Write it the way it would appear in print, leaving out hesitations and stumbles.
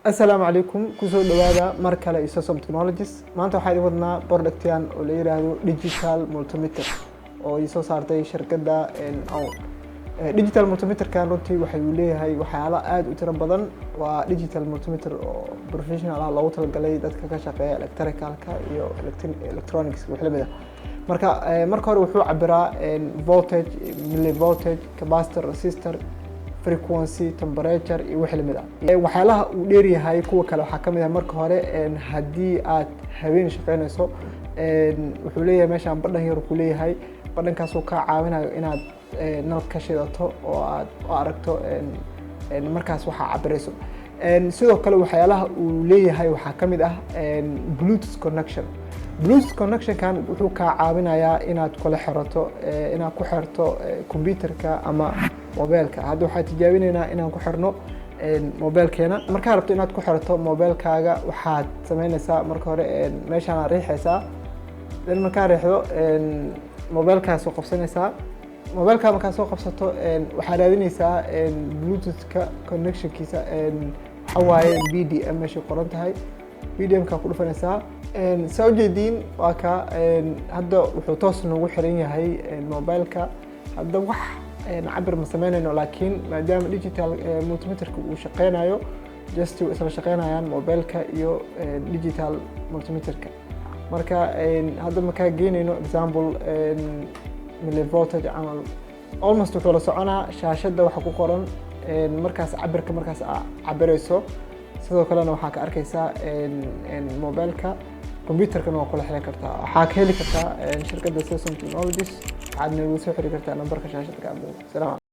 السلام عليكم كسو دوادا مركله إيسوسوم تكنولوجيز maanta waxaan wadnaa productyan oo la yiraahdo digital multimeter oo isoo saartay shirkadda digital multimeter kan runtii waxay u leeyahay waxyaalo aad u tiro badan waa digital multimeter oo professional ah loogu talagalay dadka ka shaqeeya electricalka iyo electronics wax la mid ah marka hore wuxuu cabiraa voltage millivoltage capacitor resistor frequency temperature iyo wixii lamid ah waxyaalaha uu dheer yahay kuwa kale waxa kamid ah marka hore hadii aad habeen shaqeynayso wuxuu leeyahay meeshan badhan yar ku leeyahay badhankaas oo ka caawinayo inaad nal ka shidato oo aad aragto markaas waxa cabirayso sidoo kale waxyaalaha uu leeyahay waxa kamid ah bluetooth connection kan wuxuu ka caawinayaa inaad kula xirato inaad ku xirto computerka ama mobilka hadda waxaan tijaabinaynaa inaan ku xirno mobilkeena marka rabto inaad ku xirto mobilkaaga waxaad sameynaysaa marka hore meeshaan aad riixaysaa marka riixdo mobilkaas soo qabsanaysaa mobilka marka soo qabsato waxaad raadinaysaa bluetooth connectionkiisa xawaaye BDM meesha qoran tahay BDM ka ku dhufanaysaa soo jeedin waa ka hadda wuxuu toos noogu xiran yahay mobilka hadda wax cabir ma sameynayno laakiin maadaama digital multimeter uu shaqeynayo just isla shaqeynayaan mobilka iyo digital multimeter-ka marka hadda marka geenayno example millivoltage amal almost wuxuu la soconaa shaashada waxa ku qoran markaas cabirka markaas cabirayso sidoo kalena waxa ka arkaysaa mobilka computerkana waa kula xiriir kartaa waxa ka heli kartaa shirkadda Samsung Technologies waxaad nagu soo xiriir kartaa nambarka shaashada ka muuqda.